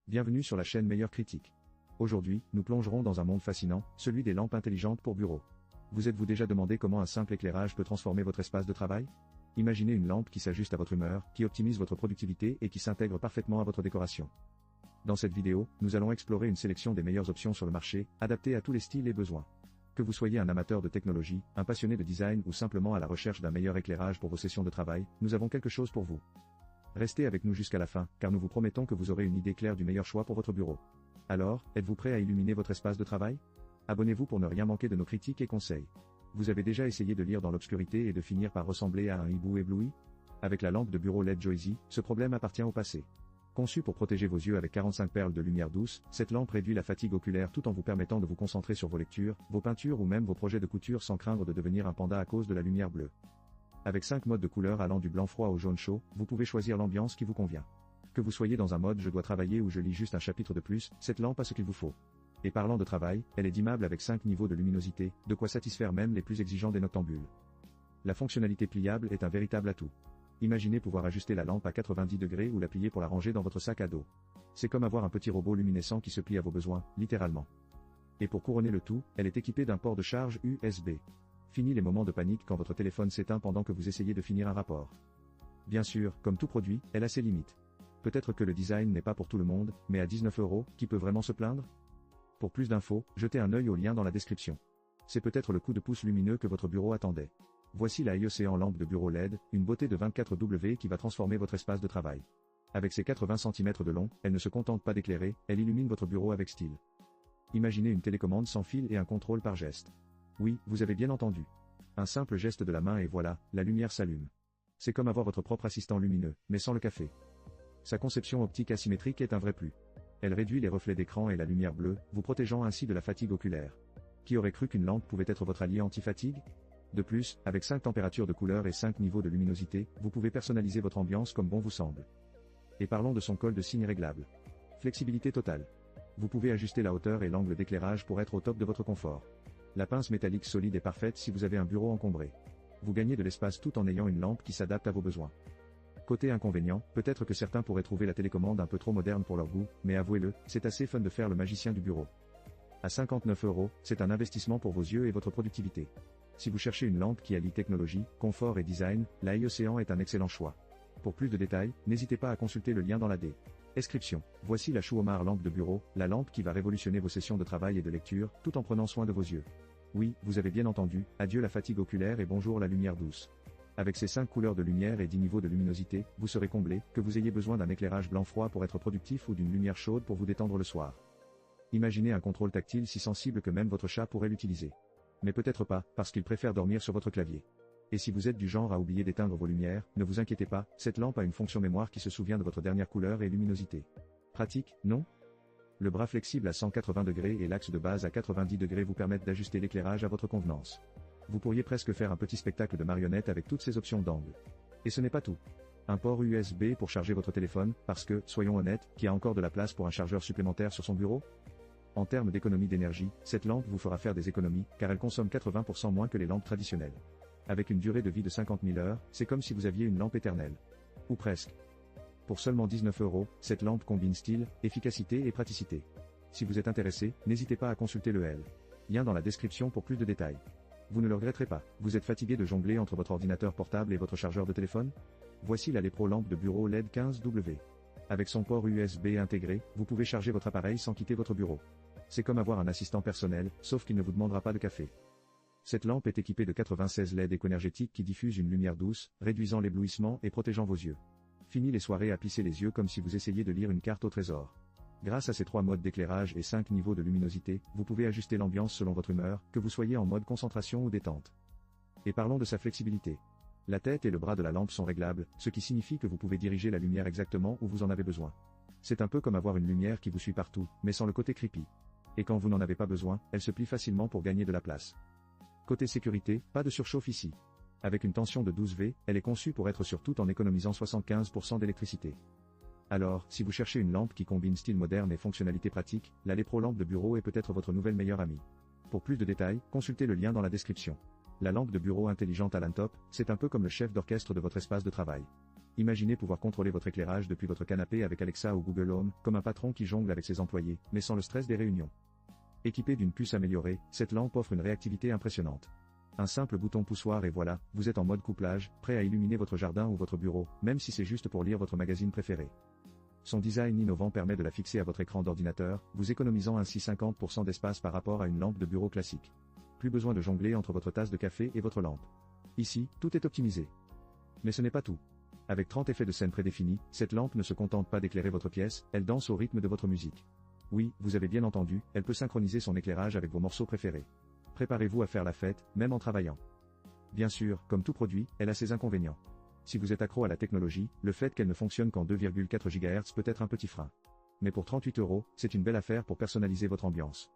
Bienvenue sur la chaîne Meilleure Critique. Aujourd'hui, nous plongerons dans un monde fascinant, celui des lampes intelligentes pour bureau. Vous êtes-vous déjà demandé comment un simple éclairage peut transformer votre espace de travail? Imaginez une lampe qui s'ajuste à votre humeur, qui optimise votre productivité et qui s'intègre parfaitement à votre décoration. Dans cette vidéo, nous allons explorer une sélection des meilleures options sur le marché, adaptées à tous les styles et besoins. Que vous soyez un amateur de technologie, un passionné de design ou simplement à la recherche d'un meilleur éclairage pour vos sessions de travail, nous avons quelque chose pour vous. Restez avec nous jusqu'à la fin, car nous vous promettons que vous aurez une idée claire du meilleur choix pour votre bureau. Alors, êtes-vous prêt à illuminer votre espace de travail? Abonnez-vous pour ne rien manquer de nos critiques et conseils. Vous avez déjà essayé de lire dans l'obscurité et de finir par ressembler à un hibou ébloui? Avec la lampe de bureau LED Joysy, ce problème appartient au passé. Conçue pour protéger vos yeux avec 45 perles de lumière douce, cette lampe réduit la fatigue oculaire tout en vous permettant de vous concentrer sur vos lectures, vos peintures ou même vos projets de couture sans craindre de devenir un panda à cause de la lumière bleue. Avec 5 modes de couleur allant du blanc froid au jaune chaud, vous pouvez choisir l'ambiance qui vous convient. Que vous soyez dans un mode je dois travailler ou je lis juste un chapitre de plus, cette lampe a ce qu'il vous faut. Et parlant de travail, elle est dimmable avec 5 niveaux de luminosité, de quoi satisfaire même les plus exigeants des noctambules. La fonctionnalité pliable est un véritable atout. Imaginez pouvoir ajuster la lampe à 90 degrés ou la plier pour la ranger dans votre sac à dos. C'est comme avoir un petit robot luminescent qui se plie à vos besoins, littéralement. Et pour couronner le tout, elle est équipée d'un port de charge USB. Fini les moments de panique quand votre téléphone s'éteint pendant que vous essayez de finir un rapport. Bien sûr, comme tout produit, elle a ses limites. Peut-être que le design n'est pas pour tout le monde, mais à 19 €, qui peut vraiment se plaindre? Pour plus d'infos, jetez un œil au lien dans la description. C'est peut-être le coup de pouce lumineux que votre bureau attendait. Voici la Océan lampe de bureau LED, une beauté de 24 W qui va transformer votre espace de travail. Avec ses 80 cm de long, elle ne se contente pas d'éclairer, elle illumine votre bureau avec style. Imaginez une télécommande sans fil et un contrôle par geste. Oui, vous avez bien entendu. Un simple geste de la main et voilà, la lumière s'allume. C'est comme avoir votre propre assistant lumineux, mais sans le café. Sa conception optique asymétrique est un vrai plus. Elle réduit les reflets d'écran et la lumière bleue, vous protégeant ainsi de la fatigue oculaire. Qui aurait cru qu'une lampe pouvait être votre allié anti-fatigue? De plus, avec 5 températures de couleur et 5 niveaux de luminosité, vous pouvez personnaliser votre ambiance comme bon vous semble. Et parlons de son col de cygne réglable. Flexibilité totale. Vous pouvez ajuster la hauteur et l'angle d'éclairage pour être au top de votre confort. La pince métallique solide est parfaite si vous avez un bureau encombré. Vous gagnez de l'espace tout en ayant une lampe qui s'adapte à vos besoins. Côté inconvénient, peut-être que certains pourraient trouver la télécommande un peu trop moderne pour leur goût, mais avouez-le, c'est assez fun de faire le magicien du bureau. À 59 €, c'est un investissement pour vos yeux et votre productivité. Si vous cherchez une lampe qui allie technologie, confort et design, la Océan est un excellent choix. Pour plus de détails, n'hésitez pas à consulter le lien dans la description. Voici la Chou-Omar lampe de bureau, la lampe qui va révolutionner vos sessions de travail et de lecture, tout en prenant soin de vos yeux. Oui, vous avez bien entendu, adieu la fatigue oculaire et bonjour la lumière douce. Avec ses 5 couleurs de lumière et 10 niveaux de luminosité, vous serez comblé, que vous ayez besoin d'un éclairage blanc-froid pour être productif ou d'une lumière chaude pour vous détendre le soir. Imaginez un contrôle tactile si sensible que même votre chat pourrait l'utiliser. Mais peut-être pas, parce qu'il préfère dormir sur votre clavier. Et si vous êtes du genre à oublier d'éteindre vos lumières, ne vous inquiétez pas, cette lampe a une fonction mémoire qui se souvient de votre dernière couleur et luminosité. Pratique, non? Le bras flexible à 180 degrés et l'axe de base à 90 degrés vous permettent d'ajuster l'éclairage à votre convenance. Vous pourriez presque faire un petit spectacle de marionnettes avec toutes ces options d'angle. Et ce n'est pas tout. Un port USB pour charger votre téléphone, parce que, soyons honnêtes, qui a encore de la place pour un chargeur supplémentaire sur son bureau? En termes d'économie d'énergie, cette lampe vous fera faire des économies, car elle consomme 80% moins que les lampes traditionnelles. Avec une durée de vie de 50 000 heures, c'est comme si vous aviez une lampe éternelle. Ou presque. Pour seulement 19 €, cette lampe combine style, efficacité et praticité. Si vous êtes intéressé, n'hésitez pas à consulter le lien dans la description pour plus de détails. Vous ne le regretterez pas. Vous êtes fatigué de jongler entre votre ordinateur portable et votre chargeur de téléphone? Voici la Lepro lampe de bureau LED 15W. Avec son port USB intégré, vous pouvez charger votre appareil sans quitter votre bureau. C'est comme avoir un assistant personnel, sauf qu'il ne vous demandera pas de café. Cette lampe est équipée de 96 LED éco-énergétiques qui diffusent une lumière douce, réduisant l'éblouissement et protégeant vos yeux. Fini les soirées à plisser les yeux comme si vous essayiez de lire une carte au trésor. Grâce à ces 3 modes d'éclairage et 5 niveaux de luminosité, vous pouvez ajuster l'ambiance selon votre humeur, que vous soyez en mode concentration ou détente. Et parlons de sa flexibilité. La tête et le bras de la lampe sont réglables, ce qui signifie que vous pouvez diriger la lumière exactement où vous en avez besoin. C'est un peu comme avoir une lumière qui vous suit partout, mais sans le côté creepy. Et quand vous n'en avez pas besoin, elle se plie facilement pour gagner de la place. Côté sécurité, pas de surchauffe ici. Avec une tension de 12 V, elle est conçue pour être sur tout en économisant 75% d'électricité. Alors, si vous cherchez une lampe qui combine style moderne et fonctionnalité pratique, la Lepro lampe de bureau est peut-être votre nouvelle meilleure amie. Pour plus de détails, consultez le lien dans la description. La lampe de bureau intelligente à l'intop, c'est un peu comme le chef d'orchestre de votre espace de travail. Imaginez pouvoir contrôler votre éclairage depuis votre canapé avec Alexa ou Google Home, comme un patron qui jongle avec ses employés, mais sans le stress des réunions. Équipée d'une puce améliorée, cette lampe offre une réactivité impressionnante. Un simple bouton poussoir et voilà, vous êtes en mode couplage, prêt à illuminer votre jardin ou votre bureau, même si c'est juste pour lire votre magazine préféré. Son design innovant permet de la fixer à votre écran d'ordinateur, vous économisant ainsi 50% d'espace par rapport à une lampe de bureau classique. Plus besoin de jongler entre votre tasse de café et votre lampe. Ici, tout est optimisé. Mais ce n'est pas tout. Avec 30 effets de scène prédéfinis, cette lampe ne se contente pas d'éclairer votre pièce, elle danse au rythme de votre musique. Oui, vous avez bien entendu, elle peut synchroniser son éclairage avec vos morceaux préférés. Préparez-vous à faire la fête, même en travaillant. Bien sûr, comme tout produit, elle a ses inconvénients. Si vous êtes accro à la technologie, le fait qu'elle ne fonctionne qu'en 2,4 GHz peut être un petit frein. Mais pour 38 €, c'est une belle affaire pour personnaliser votre ambiance.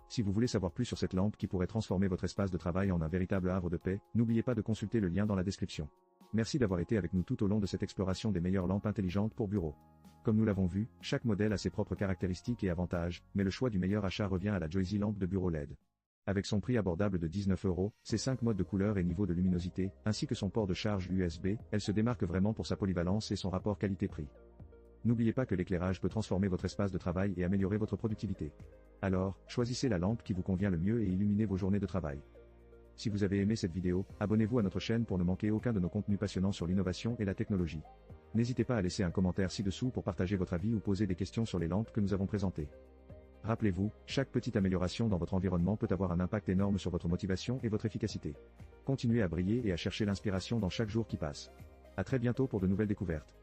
Si vous voulez savoir plus sur cette lampe qui pourrait transformer votre espace de travail en un véritable havre de paix, n'oubliez pas de consulter le lien dans la description. Merci d'avoir été avec nous tout au long de cette exploration des meilleures lampes intelligentes pour bureau. Comme nous l'avons vu, chaque modèle a ses propres caractéristiques et avantages, mais le choix du meilleur achat revient à la Joysy lampe de bureau LED. Avec son prix abordable de 19 €, ses 5 modes de couleur et niveau de luminosité, ainsi que son port de charge USB, elle se démarque vraiment pour sa polyvalence et son rapport qualité-prix. N'oubliez pas que l'éclairage peut transformer votre espace de travail et améliorer votre productivité. Alors, choisissez la lampe qui vous convient le mieux et illuminez vos journées de travail. Si vous avez aimé cette vidéo, abonnez-vous à notre chaîne pour ne manquer aucun de nos contenus passionnants sur l'innovation et la technologie. N'hésitez pas à laisser un commentaire ci-dessous pour partager votre avis ou poser des questions sur les lampes que nous avons présentées. Rappelez-vous, chaque petite amélioration dans votre environnement peut avoir un impact énorme sur votre motivation et votre efficacité. Continuez à briller et à chercher l'inspiration dans chaque jour qui passe. À très bientôt pour de nouvelles découvertes.